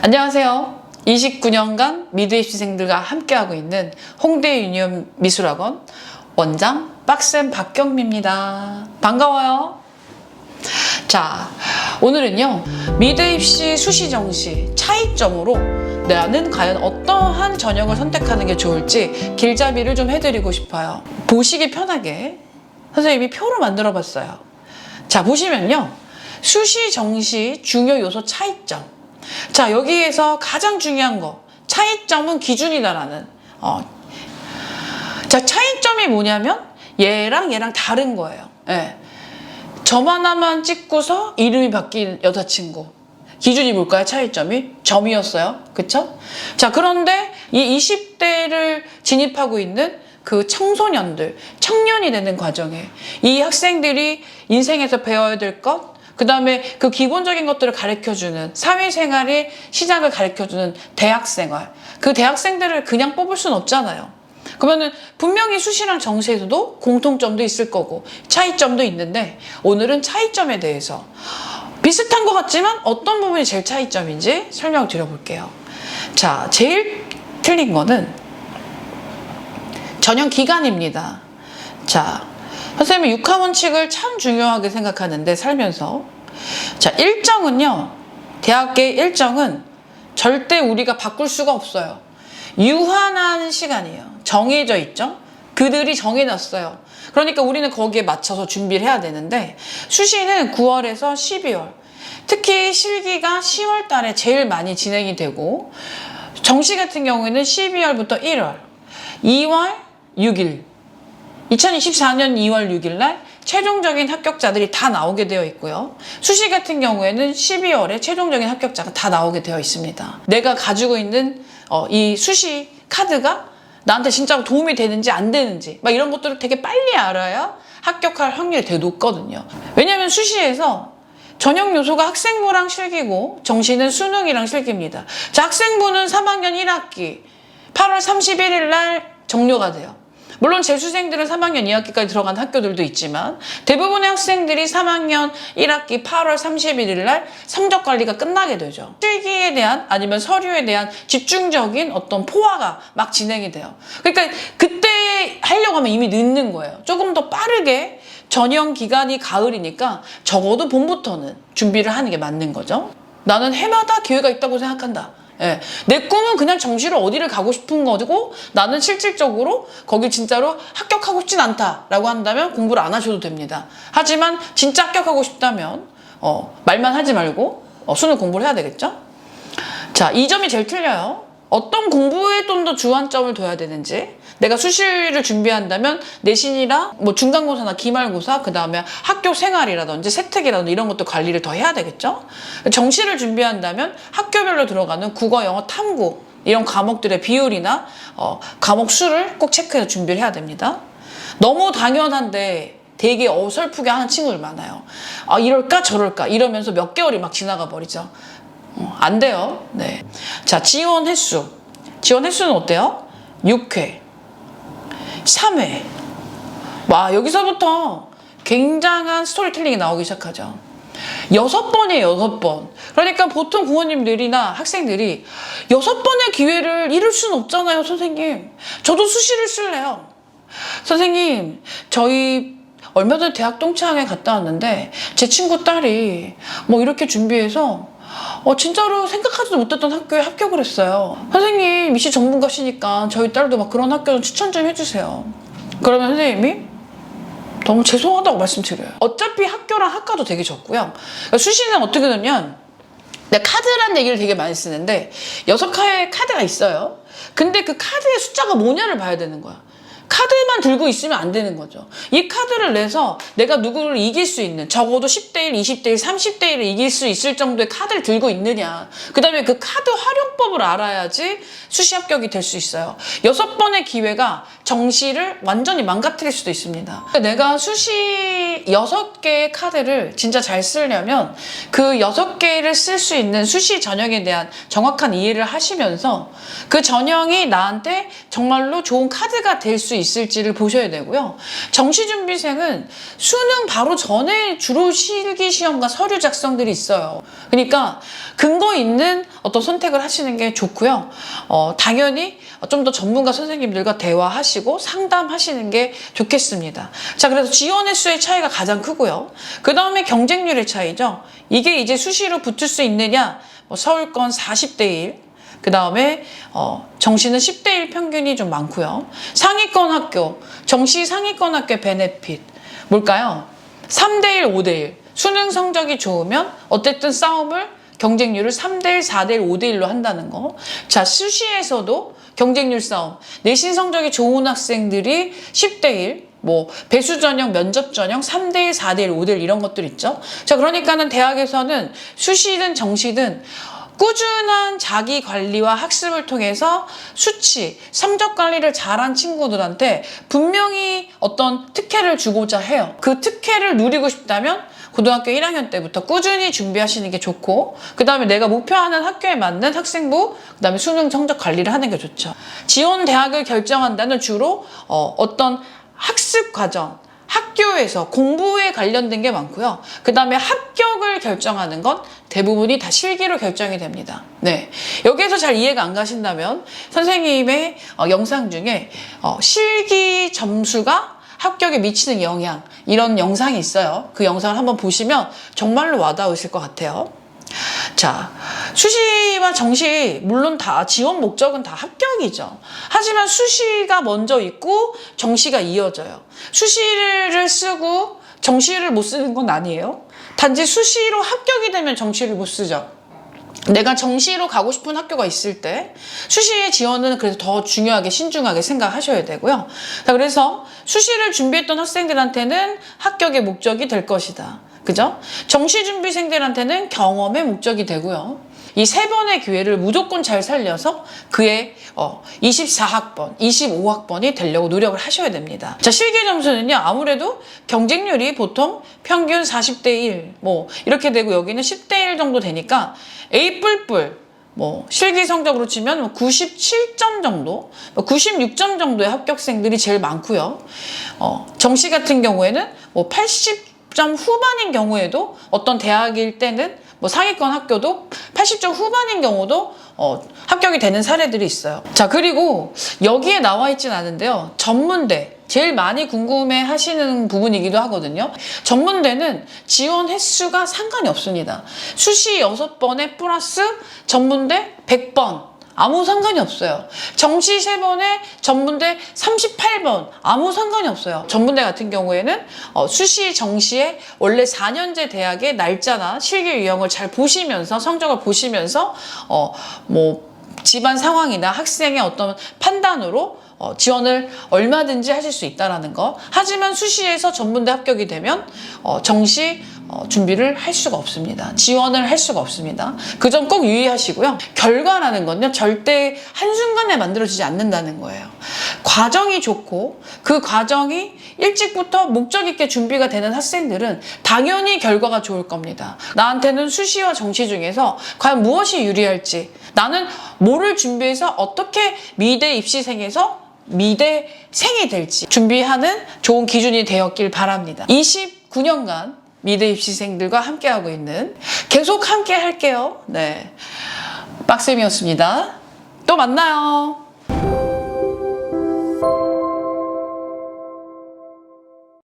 안녕하세요. 29년간 미드 입시생들과 함께하고 있는 홍대 유니온 미술학원 원장 빡쌤 박경미입니다. 반가워요. 자, 오늘은요, 미드 입시 수시 정시 차이점으로 나는 과연 어떠한 전형을 선택하는 게 좋을지 길잡이를 좀 해드리고 싶어요. 보시기 편하게 선생님이 표로 만들어 봤어요. 자, 보시면요, 수시 정시 중요 요소 차이점. 자, 여기에서 가장 중요한 거, 차이점은 기준이다라는. 자, 차이점이 뭐냐면 얘랑 다른 거예요. 예. 점 하나만 찍고서 이름이 바뀐 여자친구. 기준이 뭘까요? 차이점이? 점이었어요. 그쵸? 자, 그런데 이 20대를 진입하고 있는 그 청소년들, 청년이 되는 과정에 이 학생들이 인생에서 배워야 될 것, 그 다음에 그 기본적인 것들을 가르쳐주는 사회생활의 시작을 가르쳐주는 대학생활, 그 대학생들을 그냥 뽑을 수는 없잖아요. 그러면은 분명히 수시랑 정시에서도 공통점도 있을 거고 차이점도 있는데, 오늘은 차이점에 대해서 비슷한 것 같지만 어떤 부분이 제일 차이점인지 설명을 드려볼게요. 자, 제일 틀린 거는 전형 기간입니다. 자, 선생님이 6화 원칙을 참 중요하게 생각하는데 살면서, 자, 일정은요, 대학의 일정은 절대 우리가 바꿀 수가 없어요. 유한한 시간이에요. 정해져 있죠. 그들이 정해놨어요. 그러니까 우리는 거기에 맞춰서 준비를 해야 되는데, 수시는 9월에서 12월, 특히 실기가 10월 달에 제일 많이 진행이 되고, 정시 같은 경우에는 12월부터 1월, 2월 6일, 2024년 2월 6일 날 최종적인 합격자들이 다 나오게 되어 있고요. 수시 같은 경우에는 12월에 최종적인 합격자가 다 나오게 되어 있습니다. 내가 가지고 있는 이 수시 카드가 나한테 진짜로 도움이 되는지 안 되는지 막 이런 것들을 되게 빨리 알아야 합격할 확률이 되게 높거든요. 왜냐하면 수시에서 전형 요소가 학생부랑 실기고 정시는 수능이랑 실기입니다. 자, 학생부는 3학년 1학기 8월 31일 날 종료가 돼요. 물론 재수생들은 3학년 2학기까지 들어간 학교들도 있지만 대부분의 학생들이 3학년 1학기 8월 31일 날 성적 관리가 끝나게 되죠. 실기에 대한 아니면 서류에 대한 집중적인 어떤 포화가 막 진행이 돼요. 그러니까 그때 하려고 하면 이미 늦는 거예요. 조금 더 빠르게 전형 기간이 가을이니까 적어도 봄부터는 준비를 하는 게 맞는 거죠. 나는 해마다 기회가 있다고 생각한다. 예. 내 꿈은 그냥 정시로 어디를 가고 싶은 거고, 나는 실질적으로 거길 진짜로 합격하고 싶진 않다라고 한다면 공부를 안 하셔도 됩니다. 하지만 진짜 합격하고 싶다면 말만 하지 말고 수능 공부를 해야 되겠죠? 자, 이 점이 제일 틀려요. 어떤 공부에 좀 더 주안점을 둬야 되는지, 내가 수시를 준비한다면 내신이랑 뭐 중간고사나 기말고사, 그 다음에 학교 생활이라든지 세특이라든지 이런 것도 관리를 더 해야 되겠죠. 정시를 준비한다면 학교별로 들어가는 국어, 영어, 탐구 이런 과목들의 비율이나 과목 수를 꼭 체크해서 준비를 해야 됩니다. 너무 당연한데 되게 어설프게 하는 친구들 많아요. 아, 이럴까 저럴까 이러면서 몇 개월이 막 지나가 버리죠. 안 돼요. 네. 자, 지원 횟수. 지원 횟수는 어때요? 6회, 3회. 와, 여기서부터 굉장한 스토리텔링이 나오기 시작하죠. 6번이에요, 6번. 그러니까 보통 부모님들이나 학생들이 6번의 기회를 잃을 수는 없잖아요, 선생님. 저도 수시를 쓸래요. 선생님, 저희 얼마 전에 대학 동창회 갔다 왔는데 제 친구 딸이 뭐 이렇게 준비해서 진짜로 생각하지도 못했던 학교에 합격을 했어요. 선생님, 입시 전문가시니까 저희 딸도 막 그런 학교 추천 좀 해주세요. 그러면 선생님이 너무 죄송하다고 말씀드려요. 어차피 학교랑 학과도 되게 적고요. 그러니까 수시는 어떻게 되면, 내가 카드란 얘기를 되게 많이 쓰는데 6개의 카드가 있어요. 근데 그 카드의 숫자가 뭐냐를 봐야 되는 거야. 카드만 들고 있으면 안 되는 거죠. 이 카드를 내서 내가 누구를 이길 수 있는, 적어도 10대1, 20대1, 30대1을 이길 수 있을 정도의 카드를 들고 있느냐. 그 다음에 그 카드 활용법을 알아야지 수시 합격이 될 수 있어요. 6번의 기회가 정시를 완전히 망가뜨릴 수도 있습니다. 내가 수시 6개의 카드를 진짜 잘 쓰려면 그 6개를 쓸 수 있는 수시 전형에 대한 정확한 이해를 하시면서 그 전형이 나한테 정말로 좋은 카드가 될 수 있을지를 보셔야 되고요. 정시준비생은 수능 바로 전에 주로 실기시험과 서류 작성들이 있어요. 그러니까 근거 있는 어떤 선택을 하시는 게 좋고요. 당연히 좀 더 전문가 선생님들과 대화하시고 상담하시는 게 좋겠습니다. 자, 그래서 지원 횟수의 차이가 가장 크고요. 그 다음에 경쟁률의 차이죠. 이게 이제 수시로 붙을 수 있느냐, 서울권 40대 1, 그 다음에 정시는 10대 1 평균이 좀 많고요. 상위권 학교, 정시 상위권 학교 베네핏 뭘까요? 3대 1, 5대 1. 수능 성적이 좋으면 어쨌든 싸움을 경쟁률을 3대 1, 4대 1, 5대 1로 한다는 거. 자, 수시에서도 경쟁률 싸움. 내신 성적이 좋은 학생들이 10대 1, 배수 전형, 면접 전형, 3대 1, 4대 1, 5대 1 이런 것들 있죠. 자, 그러니까는 대학에서는 수시든 정시든 꾸준한 자기 관리와 학습을 통해서 수치, 성적 관리를 잘한 친구들한테 분명히 어떤 특혜를 주고자 해요. 그 특혜를 누리고 싶다면 고등학교 1학년 때부터 꾸준히 준비하시는 게 좋고, 그 다음에 내가 목표하는 학교에 맞는 학생부, 그 다음에 수능 성적 관리를 하는 게 좋죠. 지원 대학을 결정한다는 주로 어떤 학습 과정, 학교에서 공부에 관련된 게 많고요. 그 다음에 합격을 결정하는 건 대부분이 다 실기로 결정이 됩니다. 네, 여기에서 잘 이해가 안 가신다면 선생님의 영상 중에 실기 점수가 합격에 미치는 영향, 이런 영상이 있어요. 그 영상을 한번 보시면 정말로 와닿으실 것 같아요. 자, 수시와 정시 물론 다 지원 목적은 다 합격이죠. 하지만 수시가 먼저 있고 정시가 이어져요. 수시를 쓰고 정시를 못 쓰는 건 아니에요. 단지 수시로 합격이 되면 정시를 못 쓰죠. 내가 정시로 가고 싶은 학교가 있을 때 수시의 지원은 그래서 더 중요하게 신중하게 생각하셔야 되고요. 자, 그래서 수시를 준비했던 학생들한테는 합격의 목적이 될 것이다. 그죠? 정시준비생들한테는 경험의 목적이 되고요. 이 3번의 기회를 무조건 잘 살려서 그의 24학번, 25학번이 되려고 노력을 하셔야 됩니다. 자, 실기 점수는요, 아무래도 경쟁률이 보통 평균 40대 1, 이렇게 되고 여기는 10대 1 정도 되니까 A 뿔뿔, 실기 성적으로 치면 97점 정도, 96점 정도의 합격생들이 제일 많고요. 정시 같은 경우에는 80점 후반인 경우에도 어떤 대학일 때는 상위권 학교도 80점 후반인 경우도 합격이 되는 사례들이 있어요. 자, 그리고 여기에 나와 있진 않은데요. 전문대, 제일 많이 궁금해 하시는 부분이기도 하거든요. 전문대는 지원 횟수가 상관이 없습니다. 수시 6번에 플러스 전문대 100번. 아무 상관이 없어요. 정시 3번에 전문대 38번 아무 상관이 없어요. 전문대 같은 경우에는 수시 정시에 원래 4년제 대학의 날짜나 실기 유형을 잘 보시면서 성적을 보시면서 집안 상황이나 학생의 어떤 판단으로 지원을 얼마든지 하실 수 있다는 거. 하지만 수시에서 전문대 합격이 되면 정시 준비를 할 수가 없습니다. 지원을 할 수가 없습니다. 그 점 꼭 유의하시고요. 결과라는 건요, 절대 한순간에 만들어지지 않는다는 거예요. 과정이 좋고 그 과정이 일찍부터 목적 있게 준비가 되는 학생들은 당연히 결과가 좋을 겁니다. 나한테는 수시와 정시 중에서 과연 무엇이 유리할지, 나는 뭐를 준비해서 어떻게 미대 입시생에서 미대생이 될지 준비하는 좋은 기준이 되었길 바랍니다. 29년간 미대 입시생들과 함께하고 있는, 계속 함께 할게요. 네, 빡쌤이었습니다. 또 만나요.